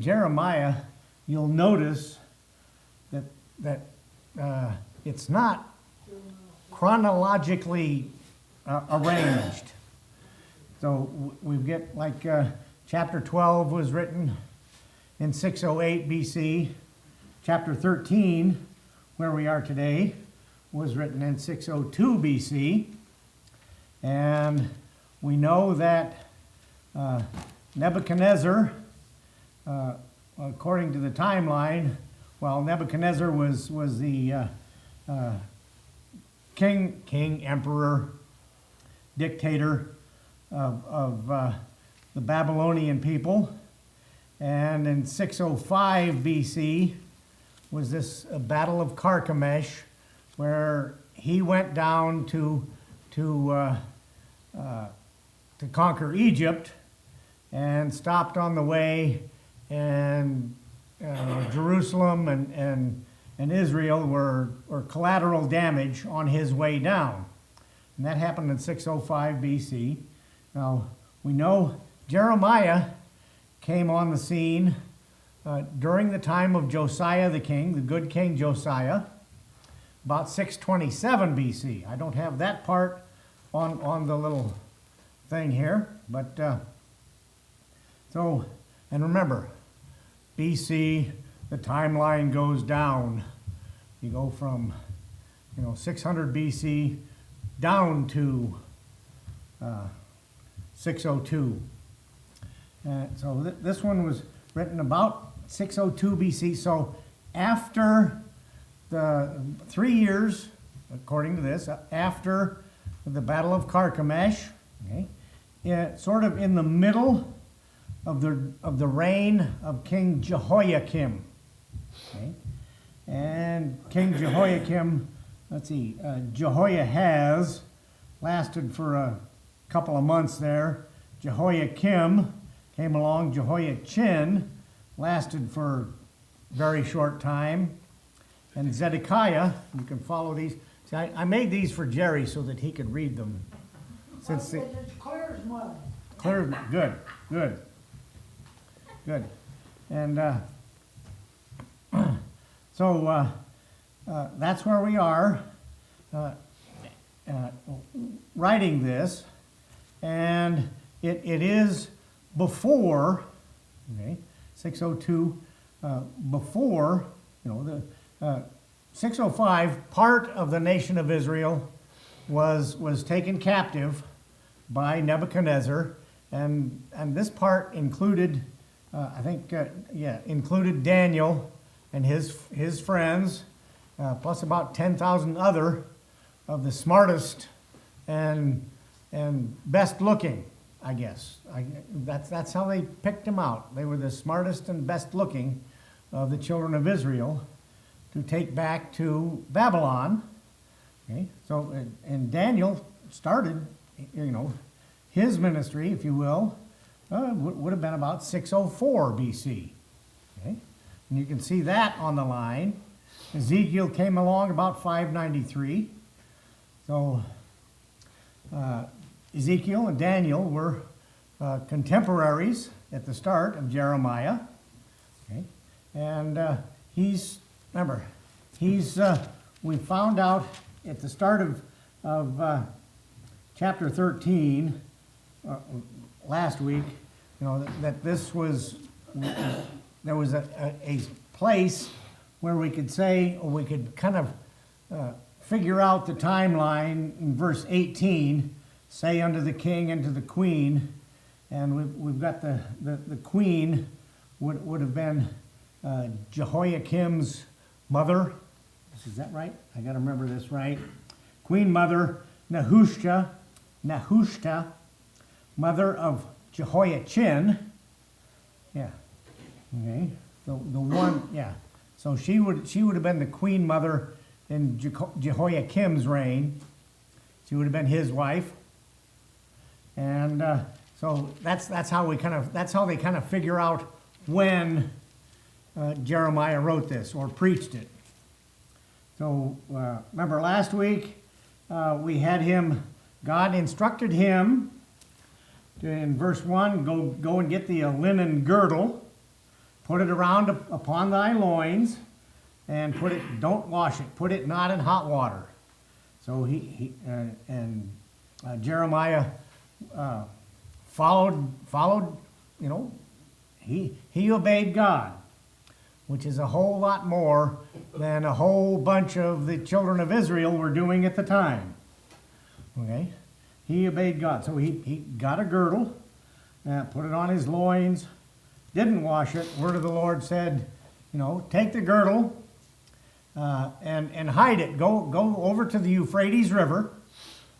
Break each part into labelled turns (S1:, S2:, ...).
S1: in Jeremiah, you'll notice that it's not chronologically arranged. So we get like chapter 12 was written in 608 BC. Chapter 13, where we are today, was written in 602 BC. And we know that Nebuchadnezzar, according to the timeline, well, Nebuchadnezzar was the king, emperor, dictator of the Babylonian people. And in 605 BC was this Battle of Carchemish, where he went down to conquer Egypt and stopped on the way, and Jerusalem and Israel were collateral damage on his way down. And that happened in 605 BC. Now, we know Jeremiah came on the scene during the time of Josiah the king, the good King Josiah, about 627 BC. I don't have that part on the little thing here, but so, and remember, BC, the timeline goes down. You go from 600 BC down to 602. So this one was written about 602 BC. So after the 3 years, according to this, after the Battle of Carchemish, okay, sort of in the middle of the reign of King Jehoiakim. Okay? And King Jehoiakim, let's see, Jehoiahaz lasted for a couple of months there. Jehoiakim came along. Jehoiachin lasted for a very short time. And Zedekiah, you can follow these. See, I made these for Jerry so that he could read them.
S2: Since it's clear as mud.
S1: Clear as mud. Good, good, good. And so that's where we are writing this. And it is before, okay, 602, before, the 605, part of the nation of Israel was taken captive by Nebuchadnezzar, and this part included, included Daniel and his friends, plus about 10,000 other of the smartest and best looking, I guess. That's how they picked them out. They were the smartest and best looking of the children of Israel to take back to Babylon. Okay, so and Daniel started, his ministry, if you will, would have been about 604 BC. Okay, and you can see that on the line. Ezekiel came along about 593. So Ezekiel and Daniel were contemporaries at the start of Jeremiah. Okay, and we found out at the start of chapter 13 last week, that this was, there was a place where we could say, or we could kind of figure out the timeline in verse 18, say unto the king and to the queen, and we've got the queen would have been Jehoiakim's mother. Is that right? I got to remember this right. Queen mother Nehushta, mother of Jehoiachin. Yeah. Okay. The one. Yeah. So she would have been the queen mother in Jehoiakim's reign. She would have been his wife. And so that's how they kind of figure out when Jeremiah wrote this or preached it. So remember last week we had him, God instructed him to, in verse 1, go and get the linen girdle, put it around upon thy loins, and don't wash it, put it not in hot water. So Jeremiah followed, he obeyed God, which is a whole lot more than a whole bunch of the children of Israel were doing at the time. Okay? He obeyed God. So he got a girdle, put it on his loins, didn't wash it. Word of the Lord said, take the girdle and hide it. Go over to the Euphrates River,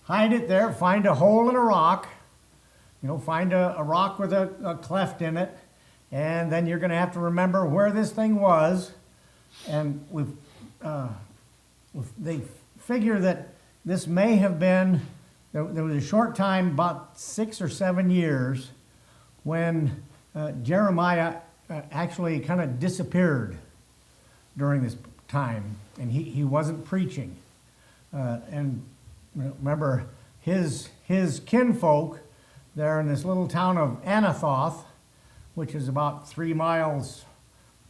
S1: hide it there, find a hole in a rock, find a rock with a cleft in it, and then you're going to have to remember where this thing was. And they figure that this may have been, there was a short time, about 6 or 7 years, when Jeremiah actually kind of disappeared during this time, and he wasn't preaching. And remember, his kinfolk there in this little town of Anathoth, which is about 3 miles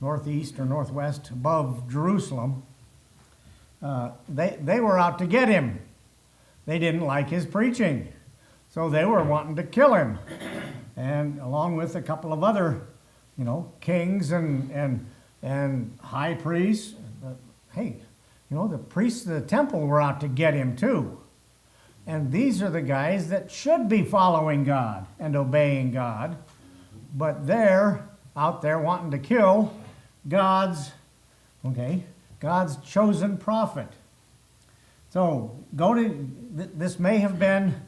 S1: northeast or northwest above Jerusalem, they were out to get him. They didn't like his preaching, so they were wanting to kill him. And along with a couple of other, kings and high priests, the priests of the temple were out to get him too. And these are the guys that should be following God and obeying God, but they're out there wanting to kill God's chosen prophet. So this may have been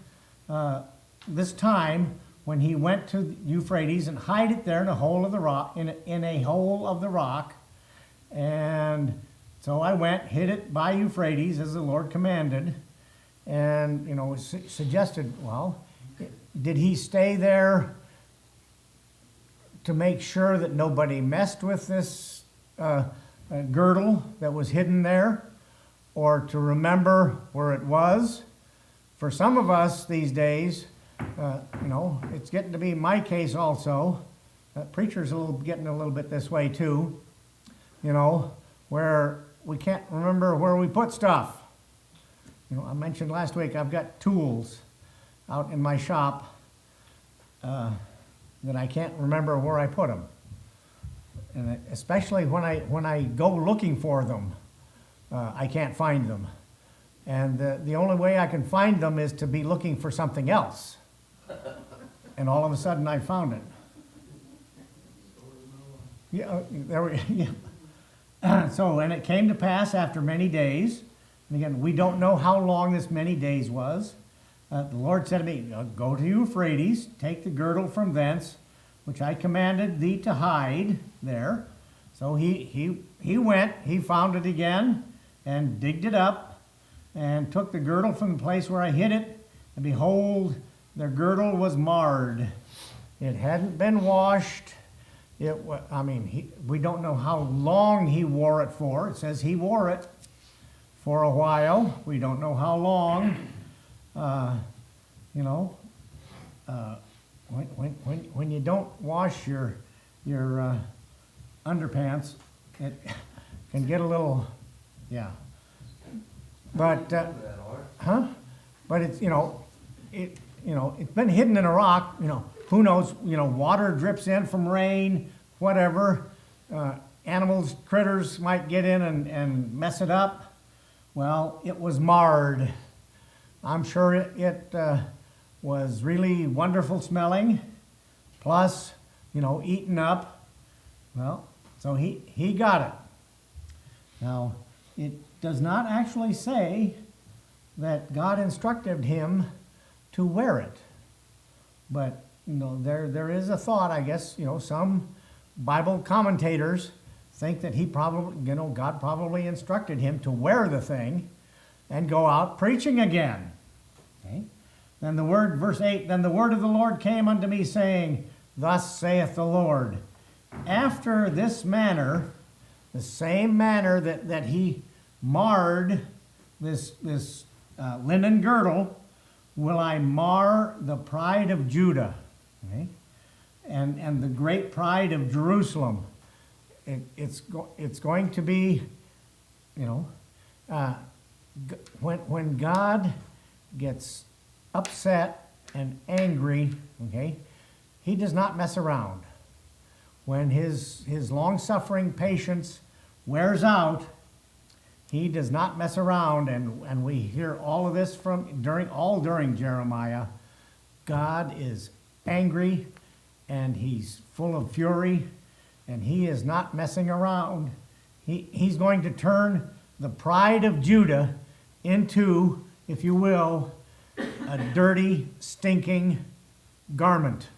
S1: this time when he went to Euphrates and hid it there in a hole of the rock, in a hole of the rock. And so I went, hid it by Euphrates as the Lord commanded, and suggested, well, did he stay there to make sure that nobody messed with this girdle that was hidden there, or to remember where it was? For some of us these days, it's getting to be my case also. Preachers getting a little bit this way too, where we can't remember where we put stuff. I mentioned last week I've got tools out in my shop that I can't remember where I put them, and especially when I go looking for them, I can't find them, and the only way I can find them is to be looking for something else, and all of a sudden I found it. So, and it came to pass after many days, and again, we don't know how long this many days was. The Lord said to me, go to Euphrates, take the girdle from thence, which I commanded thee to hide there. So he went, he found it again, and digged it up, and took the girdle from the place where I hid it, and behold, the girdle was marred. It hadn't been washed. We don't know how long he wore it for. It says he wore it for a while. We don't know how long. When you don't wash your underpants, it can get a little, But But it's it's been hidden in a rock. Who knows? Water drips in from rain, whatever. Animals, critters might get in and mess it up. Well, it was marred. I'm sure it was really wonderful smelling, plus, eaten up. Well, so he got it. Now, it does not actually say that God instructed him to wear it. But, there is a thought, I guess, some Bible commentators think that he probably, God probably instructed him to wear the thing and go out preaching again. Okay? Then verse 8, then the word of the Lord came unto me, saying, thus saith the Lord, after this manner, the same manner that he marred this linen girdle, will I mar the pride of Judah, okay? and the great pride of Jerusalem. it's going to be, you know, when God gets upset and angry, okay, he does not mess around. When his long-suffering patience wears out, he does not mess around, and we hear all of this during Jeremiah. God is angry, and he's full of fury, and he is not messing around. He's going to turn the pride of Judah into, if you will, a dirty, stinking garment.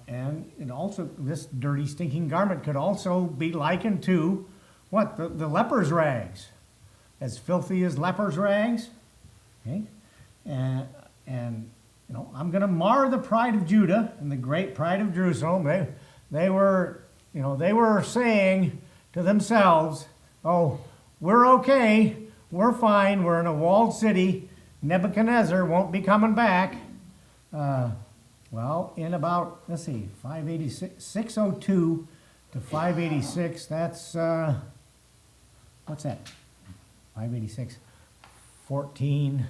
S1: And it also, this dirty, stinking garment could also be likened to what? The leper's rags. As filthy as leper's rags. Okay? And you know, I'm going to mar the pride of Judah and the great pride of Jerusalem. They were, you know, they were saying to themselves, oh, we're okay, we're fine, we're in a walled city, Nebuchadnezzar won't be coming back. Well, in about, let's see, 586, 602 to 586, that's, what's that? 586, 14,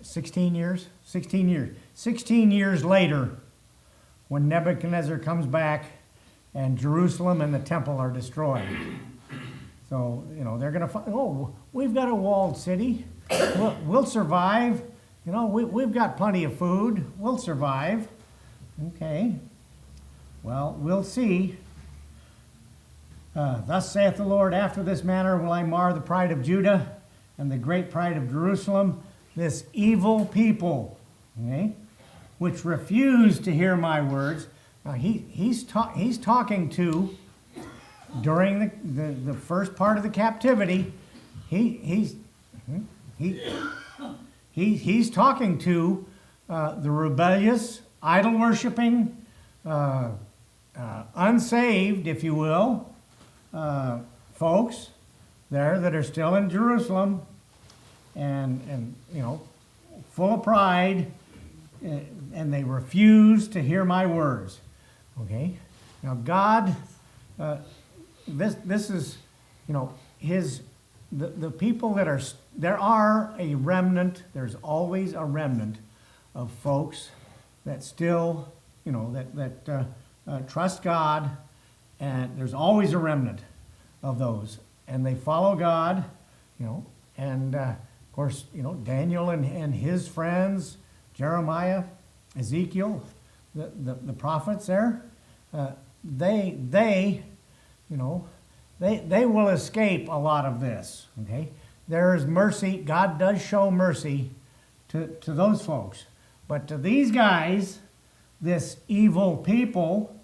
S1: 16 years? 16 years. 16 years later, when Nebuchadnezzar comes back and Jerusalem and the temple are destroyed. So, you know, they're going to find, oh, we've got a walled city. We'll survive. You know, we've got plenty of food. We'll survive. Okay. Well, we'll see. Thus saith the Lord, after this manner will I mar the pride of Judah and the great pride of Jerusalem, this evil people, okay, which refuse to hear my words. Now, he's talking to, during the first part of the captivity, he's talking to the rebellious, idol-worshiping, unsaved, if you will, folks there that are still in Jerusalem and you know, full of pride, and they refuse to hear my words. Okay? Now God, this is, you know, the people that are, there are a remnant, there's always a remnant of folks that still, you know, that trust God, and there's always a remnant of those, and they follow God, you know, and of course, you know, Daniel and his friends, Jeremiah, Ezekiel, the prophets there, they you know, they will escape a lot of this, okay? There is mercy. God does show mercy to those folks. But to these guys, this evil people,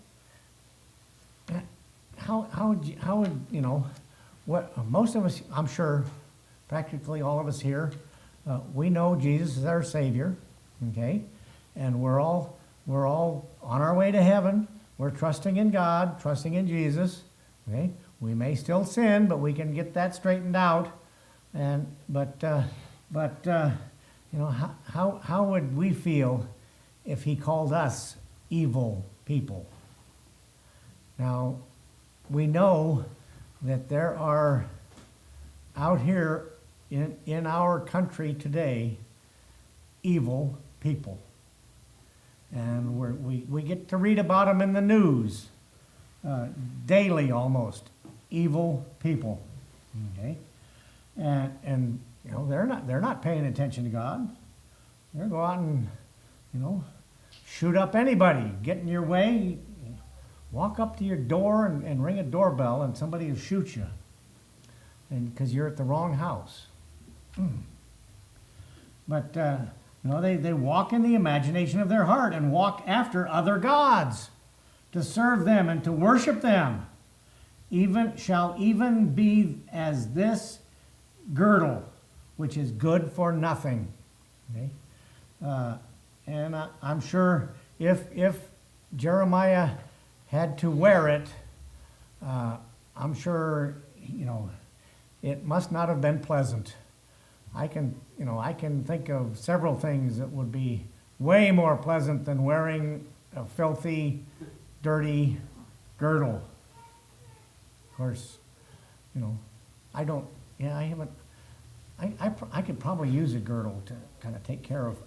S1: how would, you know, what most of us, I'm sure, practically all of us here, we know Jesus is our Savior, okay? And we're all on our way to heaven. We're trusting in God, trusting in Jesus, okay? We may still sin, but we can get that straightened out. But you know, how would we feel if he called us evil people? Now, we know that there are out here in our country today evil people. And we get to read about them in the news daily almost. Evil people. Okay? And you know, they're not paying attention to God. They're go out and, you know, shoot up anybody, get in your way, walk up to your door and ring a doorbell, and somebody will shoot you, and because you're at the wrong house. But you know, they walk in the imagination of their heart and walk after other gods to serve them and to worship them. Shall even be as this girdle, which is good for nothing. Okay? And I'm sure if Jeremiah had to wear it, I'm sure, you know, it must not have been pleasant. I can think of several things that would be way more pleasant than wearing a filthy, dirty girdle. Of course, you know, I don't, yeah, I haven't, I could probably use a girdle to kind of take care of.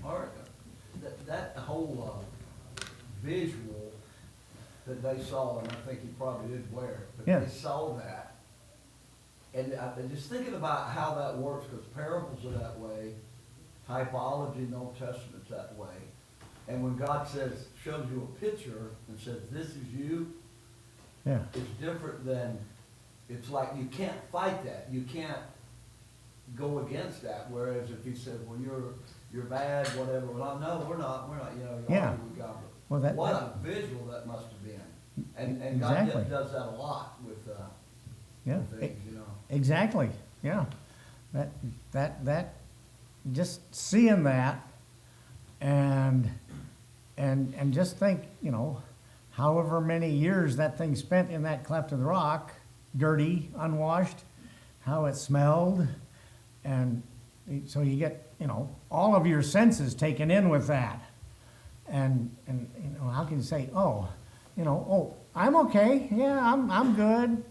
S3: Art, that whole visual that they saw, and I think you probably did wear it, but
S1: Yeah.
S3: they saw that. And I'm just thinking about how that works, because parables are that way, typology in the Old Testament's that way. And when God says, shows you a picture and says, this is you,
S1: Yeah,
S3: it's different than, it's like you can't fight that. You can't go against that. Whereas if he said, well, you're bad, whatever, well, no, we're not, you know, you're
S1: Yeah.
S3: all with God.
S1: Well, that-
S3: What a visual that must have been. And
S1: Exactly.
S3: God does that a lot with
S1: yeah,
S3: things, you know.
S1: exactly, yeah. That, just seeing that and just think, you know, however many years that thing spent in that cleft of the rock, dirty, unwashed, how it smelled, and so you get, you know, all of your senses taken in with that. And you know, how can you say, oh, you know, oh, I'm okay, yeah, I'm good,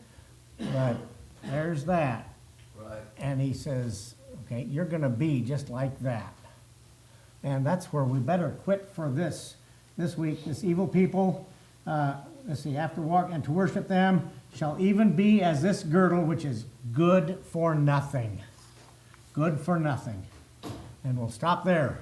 S1: but there's that.
S3: Right.
S1: And he says, okay, you're gonna be just like that. And that's where we better quit for this week. This evil people, let's see, after walk and to worship them shall even be as this girdle, which is good for nothing. Good for nothing. And we'll stop there.